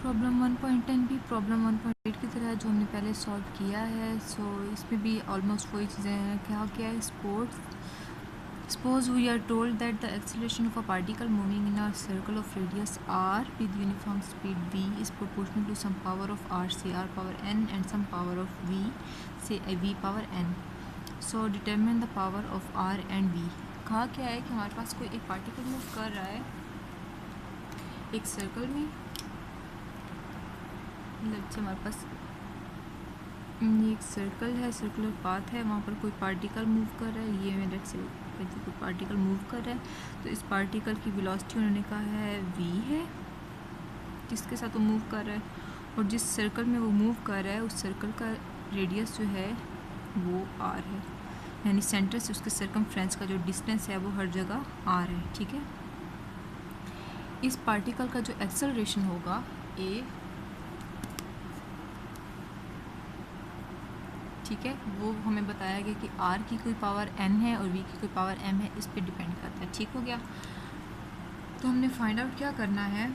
Problem 1.10 भी problem 1.8 की तरह जो हमने पहले सॉल्व किया है। सो इसमें भी ऑलमोस्ट वही चीज़ें हैं। क्या है suppose we are told that the acceleration of a particle moving in a circle of radius r with uniform speed v is proportional to some power of r, say r power n, and some power of v, say v power n. So determine the power of r and v. कहा क्या है कि हमारे पास कोई एक particle move कर रहा है एक सर्कल में। लेट्स से हमारे पास ये एक सर्कल है, सर्कुलर पाथ है, वहाँ पर कोई पार्टिकल मूव कर रहा है। ये मैं लेट्स से कोई पार्टिकल मूव कर रहा है, तो इस पार्टिकल की वेलोसिटी उन्होंने कहा है v है, जिसके साथ वो मूव कर रहा है। और जिस सर्कल में वो मूव कर रहा है उस सर्कल का रेडियस जो है वो r है, यानी सेंटर से उसके सर्कमफ्रेंस का जो डिस्टेंस है वो हर जगह r है। ठीक है, इस पार्टिकल का जो एक्सेलरेशन होगा a, ठीक है, वो हमें बताया गया कि r की कोई पावर n है और v की कोई पावर m है, इस पे डिपेंड करता है। ठीक हो गया, तो हमने फाइंड आउट क्या करना है,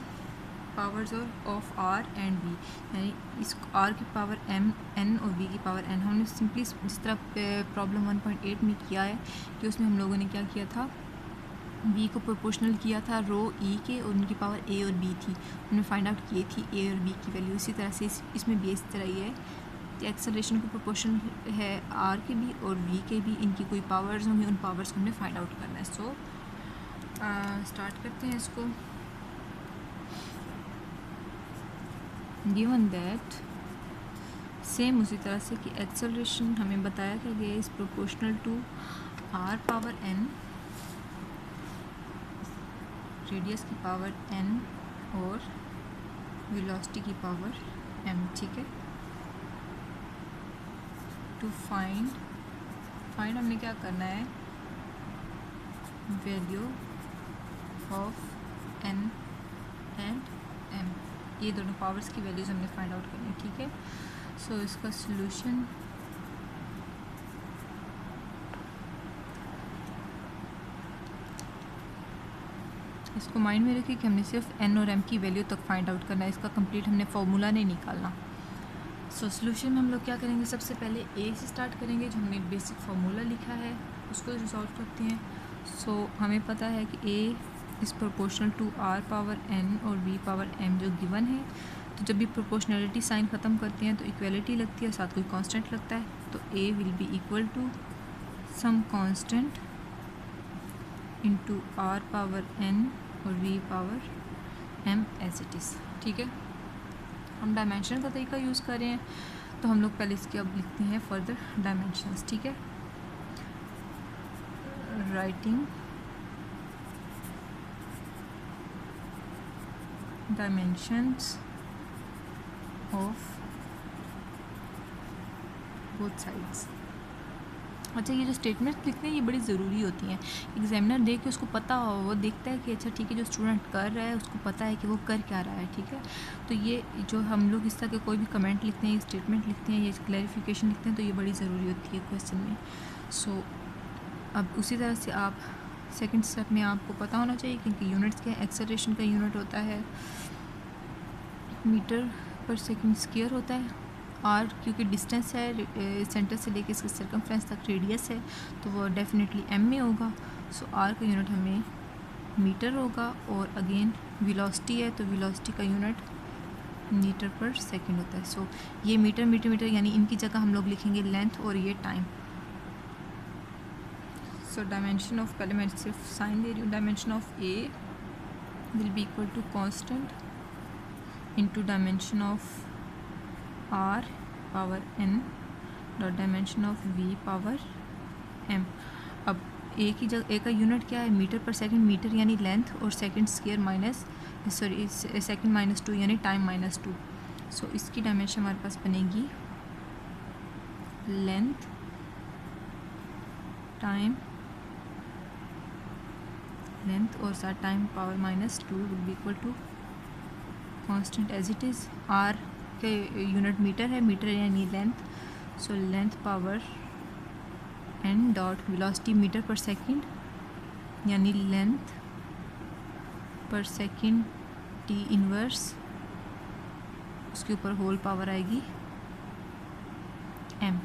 powers of r and v, यानी इस r की पावर m n और v की पावर n। हमने सिंपली जिस तरह प्रॉब्लम 1.8 में किया है कि उसमें हम लोगों ने क्या किया था, v को प्रोपोर्शनल किया था रो e के और उनकी पावर a और b थी, हमने फाइंड आउट की थी a और b की वैल्यू। इसी तरह से इसमें भी इस तरह ही है, एक्सेलरेशन को प्रोपोर्शन है r के भी और v के भी, इनकी कोई पावर्स होंगी, उन पावर्स को हमने फाइंड आउट करना है। सो स्टार्ट करते हैं इसको। गिवन दैट, सेम उसी तरह से कि एक्सेलरेशन हमें बताया गया is proportional to r power n, radius की पावर n और वेलोसिटी की पावर m। ठीक है, टू फाइंड हमने क्या करना है, value of n and m, ये दोनों पावर्स की वैल्यूज़ हमने फाइंड आउट करनी है। ठीक है, सो इसका सॉल्यूशन इसको माइंड में रखिए कि हमने सिर्फ n और m की वैल्यू तक फाइंड आउट करना है, इसका कंप्लीट हमने फॉर्मूला नहीं निकालना। सो सॉल्यूशन में हम लोग क्या करेंगे, सबसे पहले a से स्टार्ट करेंगे, जो हमने बेसिक फार्मूला लिखा है उसको रिजॉल्व करते हैं। सो हमें पता है कि a is proportional to r power n और v पावर m जो गिवन है। तो जब भी प्रोपोर्शनलिटी साइन ख़त्म करते हैं तो इक्वलिटी लगती है, साथ कोई कांस्टेंट लगता है, तो a will be equal to some constant into r power n और v power m as it is. ठीक है, हम डायमेंशन का तरीका यूज़ कर रहे हैं, तो हम लोग पहले इसके अब लिखते हैं फर्दर डायमेंशंस। ठीक है, writing dimensions of both sides. अच्छा, ये जो स्टेटमेंट लिखते हैं ये बड़ी ज़रूरी होती हैं, एग्जामिनर देख के उसको पता हो, वो देखता है कि अच्छा ठीक है जो स्टूडेंट कर रहा है उसको पता है कि वो कर क्या रहा है। ठीक है, तो ये जो हम लोग इस तरह के कोई भी कमेंट लिखते हैं, ये स्टेटमेंट लिखते हैं, ये क्लैरिफिकेशन लिखते हैं, तो ये बड़ी ज़रूरी होती है क्वेश्चन में। सो अब उसी तरह से आप सेकेंड स्टेप में आपको पता होना चाहिए क्योंकि यूनिट्स के एक्सेलरेशन का यूनिट होता है मीटर पर सेकेंड स्क्वायर होता है, r क्योंकि डिस्टेंस है सेंटर से लेके इसके सर्कमफ्रेंस तक रेडियस है तो वो डेफिनेटली m में होगा। सो r का यूनिट हमें मीटर होगा, और अगेन वेलोसिटी है तो वेलोसिटी का यूनिट मीटर पर सेकंड होता है। सो ये मीटर मीटर मीटर यानी इनकी जगह हम लोग लिखेंगे लेंथ और ये टाइम। सो डायमेंशन ऑफ, पहले मैं सिर्फ साइन दे रही हूँ, dimension of a will be equal to constant into dimension of r power n dot dimension of v power m। अब a की जगह, a का यूनिट क्या है, मीटर पर सेकंड, मीटर यानी लेंथ और second square minus second minus 2 यानी time minus 2। सो इसकी डायमेंशन हमारे पास बनेगी लेंथ टाइम, लेंथ और साथ time power minus 2 will be equal to constant as it is. r के यूनिट मीटर है, मीटर यानी length, so length power n dot velocity metre per second यानी length per second t inverse उसके ऊपर whole power आएगी m।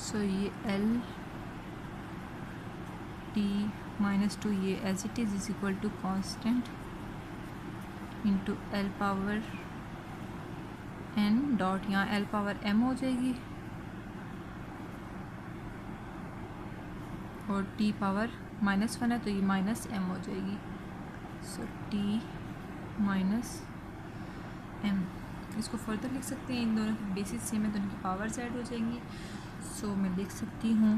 So ये l t minus 2 ये as it is equal to constant into l power n dot, यहाँ l power m हो जाएगी और t पावर -1 है तो ये -m हो जाएगी। सो t माइनस m। इसको फर्दर लिख सकते हैं, इन दोनों की बेसिस सेम है तो इनकी पावर्स ऐड हो जाएंगी। सो मैं लिख सकती हूँ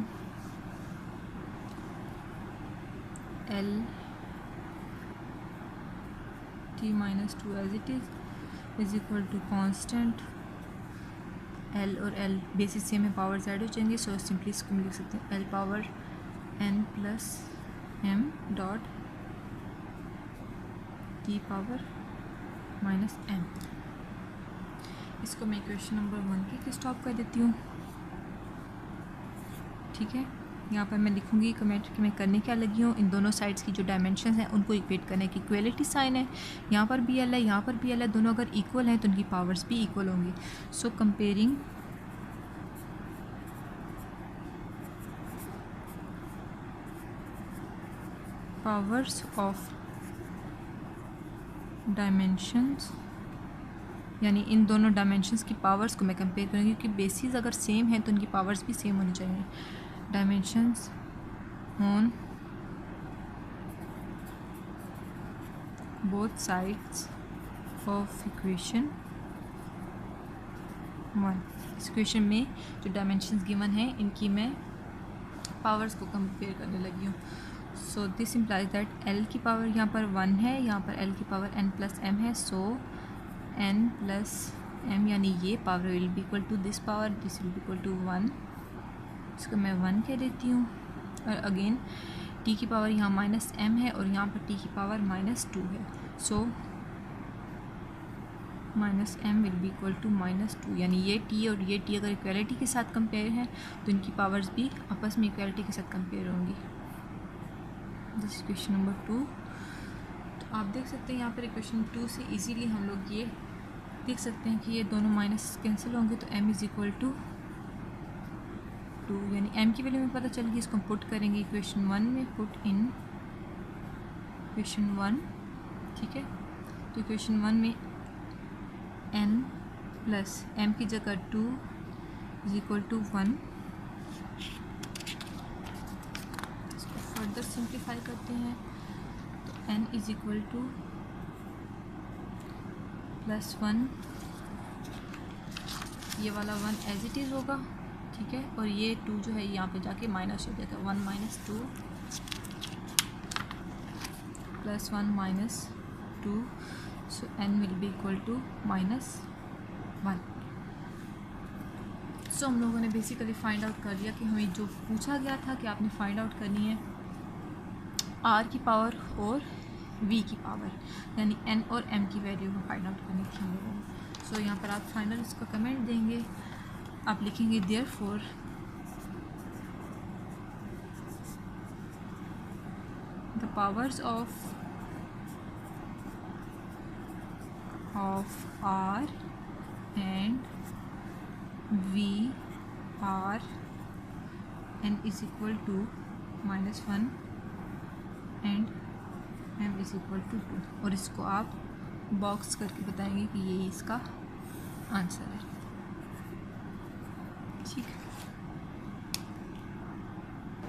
l t minus 2 as it is equal to constant l और l बेसिस सेम है, पावर्स ऐड हो जाएंगे। सो सिंपली इसको लिख सकते हैं l power n plus m dot t power -m। इसको मैं इक्वेशन नंबर 1 की स्टॉप कर देती हूँ। ठीक है, यहाँ पर मैं लिखूँगी कमेंट कि मैं करने क्या लगी हूँ, इन दोनों साइड्स की जो डायमेंशंस हैं उनको इक्वेट करने की इक्वलिटी साइन है। यहाँ पर भी l है, यहाँ पर भी l है, दोनों अगर इक्वल हैं तो उनकी पावर्स भी इक्वल होंगी। सो कंपेयरिंग पावर्स ऑफ डायमेंशंस, यानी इन दोनों डायमेंशंस की पावर्स को मैं कंपेयर करूँगी क्योंकि बेसिस अगर सेम है तो उनकी पावर्स भी सेम होनी चाहिए। Dimensions on both sides of equation 1। इस इक्वेशन में जो डायमेंशंस गिवन है इनकी मैं पावर्स को कंपेयर करने लगी हूँ। So this implies that l की पावर यहाँ पर 1 है, यहाँ पर l की पावर n प्लस m है। सो n प्लस m यानी ये power will be equal to this power, this will be equal to 1। इसको मैं 1 कह देती हूँ। और अगेन t की पावर यहाँ -m है और यहाँ पर t की पावर -2 है। So -m will be equal to -2, यानी ये t और ये t अगर इक्वलिटी के साथ कंपेयर हैं तो इनकी पावर्स भी आपस में इक्वलिटी के साथ कंपेयर होंगी। This equation number 2। तो आप देख सकते हैं यहाँ पर इक्वेशन 2 से इजीली हम लोग ये देख सकते हैं कि ये दोनों माइनस कैंसिल होंगे तो m इज़ इक्वल टू 2, यानी m की वैल्यू में पता चल गई। इसको हम पुट करेंगे इक्वेशन 1 में, पुट इन इक्वेशन 1। ठीक है, तो इक्वेशन 1 में n प्लस m की जगह 2 इज इक्वल टू 1। इसको फर्दर सिंप्लीफाई करते हैं तो n इज इक्वल टू +1, ये वाला 1 एज इट इज़ होगा। ठीक है, और ये 2 जो है यहाँ पे जाके माइनस हो जाएगा, 1 minus 2 plus 1 minus 2। So n will be equal to -1। सो हम लोगों ने बेसिकली फाइंड आउट कर लिया कि हमें जो पूछा गया था कि आपने फाइंड आउट करनी है r की पावर और v की पावर, यानी n और m की वैल्यू को फाइंड आउट करनी थी हम लोगों ने। सो यहाँ पर आप फाइनल इसका कमेंट देंगे, आप लिखेंगे therefore the powers of r and v are n is equal to -1 and m is equal to 2, और इसको आप बॉक्स करके बताएंगे कि ये इसका आंसर है। ठीक है।